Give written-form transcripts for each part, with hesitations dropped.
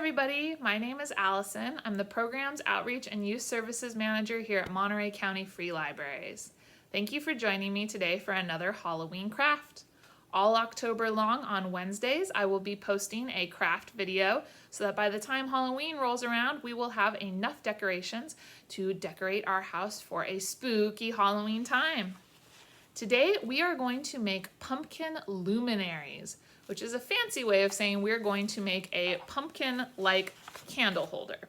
everybody, my name is Allison. I'm the Programs, Outreach, and Youth Services Manager here at Monterey County Free Libraries. Thank you for joining me today for another Halloween craft. All October long on Wednesdays, I will be posting a craft video so that by the time Halloween rolls around, we will have enough decorations to decorate our house for a spooky Halloween time. Today, we are going to make pumpkin luminaries, which is a fancy way of saying we're going to make a pumpkin-like candle holder.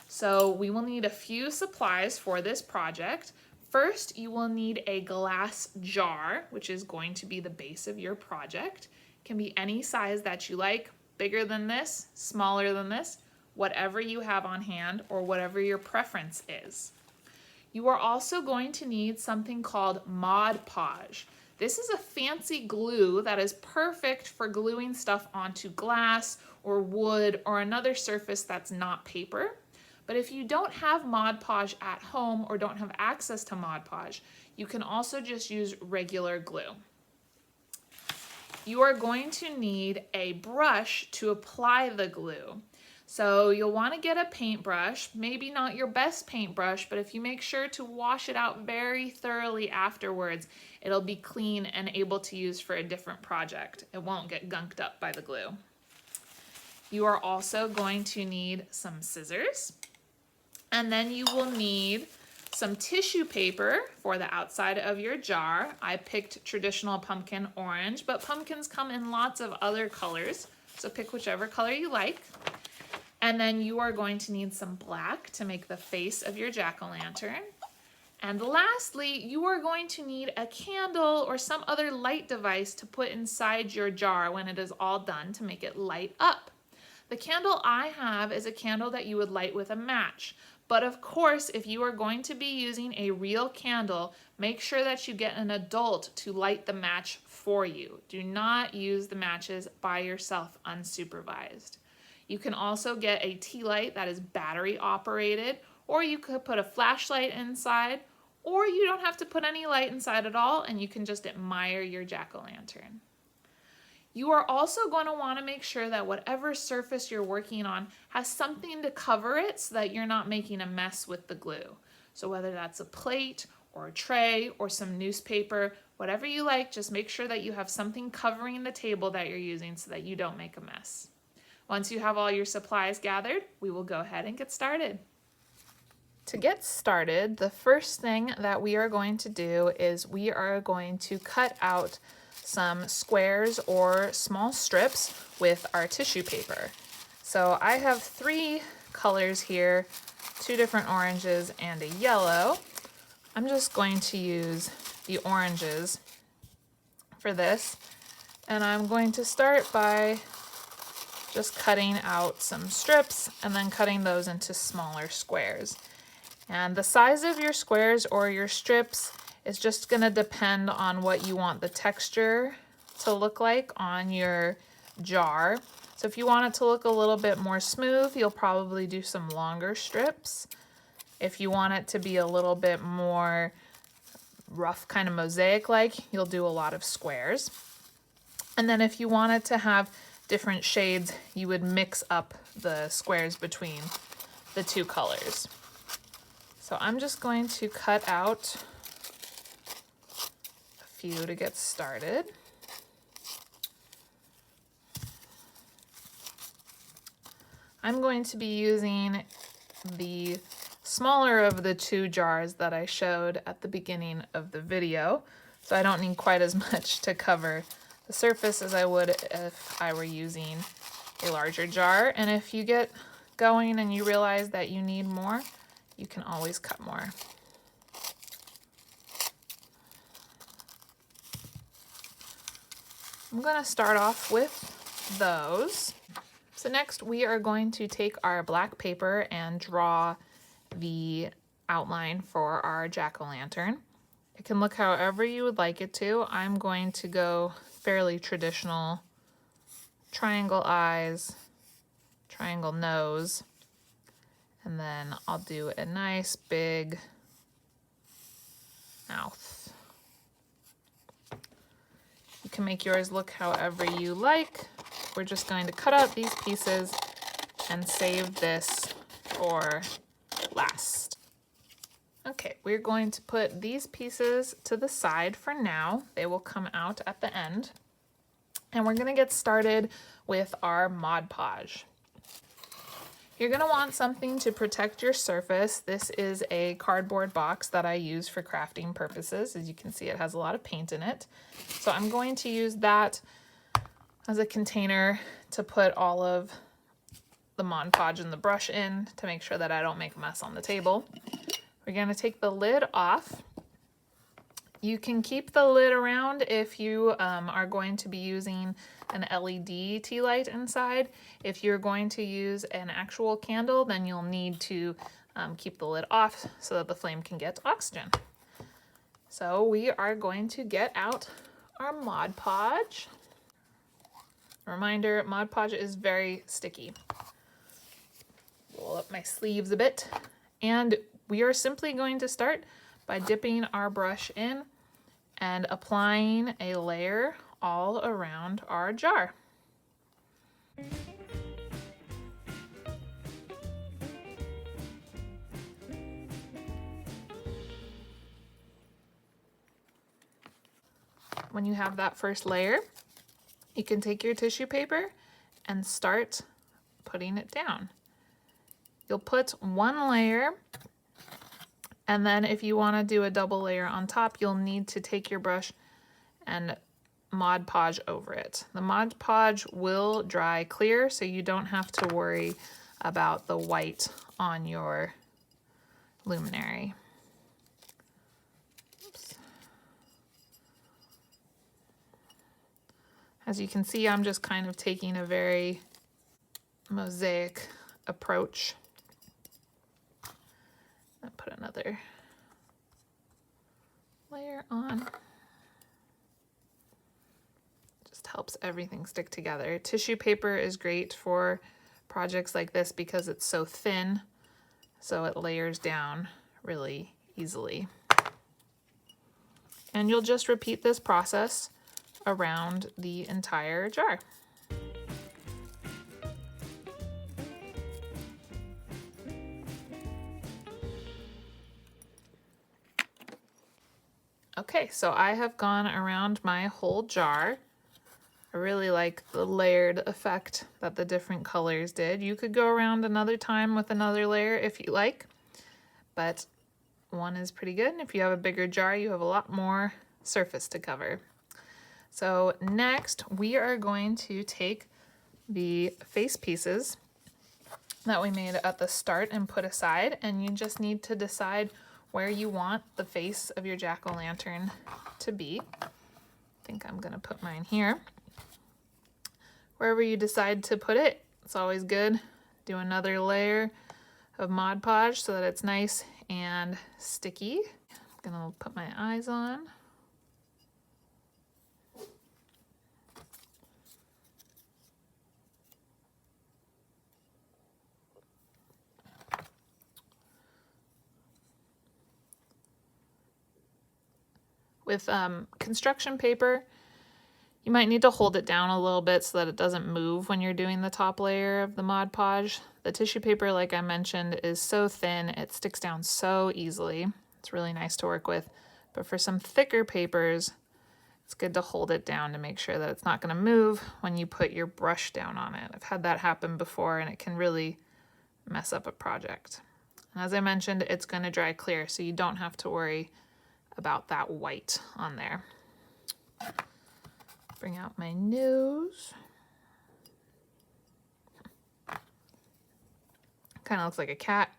So we will need a few supplies for this project. First, you will need a glass jar, which is going to be the base of your project. It can be any size that you like, bigger than this, smaller than this, whatever you have on hand or whatever your preference is. You are also going to need something called Mod Podge. This is a fancy glue that is perfect for gluing stuff onto glass or wood or another surface that's not paper. But if you don't have Mod Podge at home or don't have access to Mod Podge, you can also just use regular glue. You are going to need a brush to apply the glue. So you'll want to get a paintbrush, maybe not your best paintbrush, but if you make sure to wash it out very thoroughly afterwards, it'll be clean and able to use for a different project. It won't get gunked up by the glue. You are also going to need some scissors, and then you will need some tissue paper for the outside of your jar. I picked traditional pumpkin orange, but pumpkins come in lots of other colors, so pick whichever color you like. And then you are going to need some black to make the face of your jack-o'-lantern. And lastly, you are going to need a candle or some other light device to put inside your jar when it is all done to make it light up. The candle I have is a candle that you would light with a match. But of course, if you are going to be using a real candle, make sure that you get an adult to light the match for you. Do not use the matches by yourself unsupervised. You can also get a tea light that is battery operated, or you could put a flashlight inside, or you don't have to put any light inside at all and you can just admire your jack-o'-lantern. You are also going to want to make sure that whatever surface you're working on has something to cover it so that you're not making a mess with the glue. So whether that's a plate or a tray or some newspaper, whatever you like, just make sure that you have something covering the table that you're using so that you don't make a mess. Once you have all your supplies gathered, we will go ahead and get started. To get started, the first thing that we are going to do is we are going to cut out some squares or small strips with our tissue paper. So I have 3 colors here, 2 different oranges and a yellow. I'm just going to use the oranges for this, and I'm going to start by just cutting out some strips and then cutting those into smaller squares. And the size of your squares or your strips is just going to depend on what you want the texture to look like on your jar. So if you want it to look a little bit more smooth, you'll probably do some longer strips. If you want it to be a little bit more rough, kind of mosaic-like, you'll do a lot of squares. And then if you want it to have different shades, you would mix up the squares between the 2 colors. So I'm just going to cut out a few to get started. I'm going to be using the smaller of the 2 jars that I showed at the beginning of the video, so I don't need quite as much to cover the surface as I would if I were using a larger jar. And if you get going and you realize that you need more, you can always cut more. I'm going to start off with those. So next we are going to take our black paper and draw the outline for our jack-o'-lantern. It can look however you would like it to. I'm going to go fairly traditional, triangle eyes, triangle nose, and then I'll do a nice big mouth. can make yours look however you like. We're just going to cut out these pieces and save this for last. Okay, we're going to put these pieces to the side for now. They will come out at the end. And we're gonna get started with our Mod Podge. You're gonna want something to protect your surface. This is a cardboard box that I use for crafting purposes. As you can see, it has a lot of paint in it. So I'm going to use that as a container to put all of the Mod Podge and the brush in to make sure that I don't make a mess on the table. We're gonna take the lid off. You can keep the lid around if you are going to be using an LED tea light inside. If you're going to use an actual candle, then you'll need to keep the lid off so that the flame can get oxygen. So we are going to get out our Mod Podge. Reminder, Mod Podge is very sticky. Roll up my sleeves a bit. And we are simply going to start by dipping our brush in and applying a layer all around our jar. When you have that first layer, you can take your tissue paper and start putting it down. You'll put one layer, and then if you want to do a double layer on top, you'll need to take your brush and Mod Podge over it. The Mod Podge will dry clear, so you don't have to worry about the white on your luminary. Oops. As you can see, I'm just kind of taking a very mosaic approach. I'll put another layer on. Just helps everything stick together. Tissue paper is great for projects like this because it's so thin, so it layers down really easily. And you'll just repeat this process around the entire jar. Okay, so I have gone around my whole jar. I really like the layered effect that the different colors did. You could go around another time with another layer if you like, but one is pretty good. And if you have a bigger jar, you have a lot more surface to cover. So next, we are going to take the face pieces that we made at the start and put aside, and you just need to decide where you want the face of your jack-o'-lantern to be. I think I'm gonna put mine here. Wherever you decide to put it, it's always good. Do another layer of Mod Podge so that it's nice and sticky. I'm gonna put my eyes on. With construction paper, you might need to hold it down a little bit so that it doesn't move when you're doing the top layer of the Mod Podge. The tissue paper, like I mentioned, is so thin, it sticks down so easily. It's really nice to work with. But for some thicker papers, it's good to hold it down to make sure that it's not going to move when you put your brush down on it. I've had that happen before, and it can really mess up a project. And as I mentioned, it's going to dry clear, so you don't have to worry about that white on there. Bring out my nose. Kind of looks like a cat.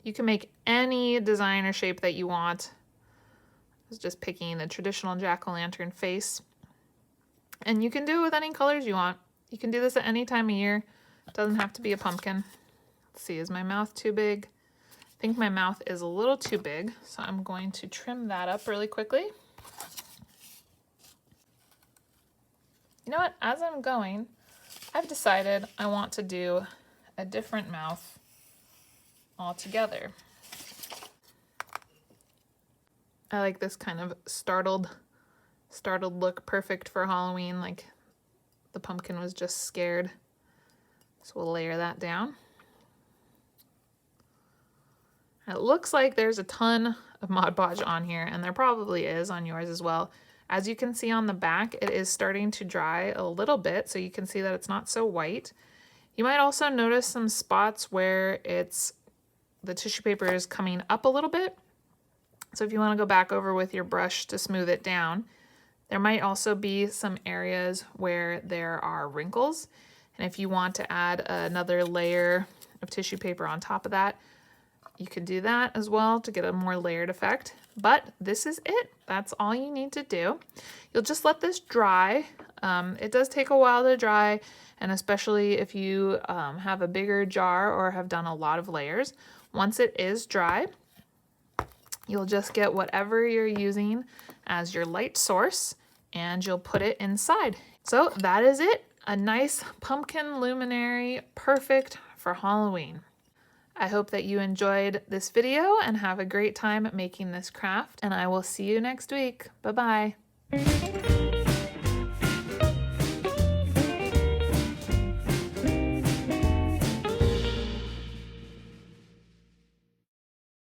You can make any design or shape that you want. I was just picking a traditional jack-o'-lantern face. And you can do it with any colors you want. You can do this at any time of year. It doesn't have to be a pumpkin. Let's see, is my mouth too big? I think my mouth is a little too big, so I'm going to trim that up really quickly. You know what, as I'm going, I've decided I want to do a different mouth altogether. I like this kind of startled look, perfect for Halloween, like the pumpkin was just scared. So we'll layer that down. It looks like there's a ton of Mod Podge on here, and there probably is on yours as well. As you can see on the back, it is starting to dry a little bit, so you can see that it's not so white. You might also notice some spots where the tissue paper is coming up a little bit. So if you want to go back over with your brush to smooth it down, there might also be some areas where there are wrinkles. And if you want to add another layer of tissue paper on top of that, you could do that as well to get a more layered effect. But this is it. That's all you need to do. You'll just let this dry. It does take a while to dry, and especially if you have a bigger jar or have done a lot of layers. Once it is dry, you'll just get whatever you're using as your light source and you'll put it inside. So that is it. A nice pumpkin luminary, perfect for Halloween. I hope that you enjoyed this video and have a great time making this craft, and I will see you next week. Bye-bye.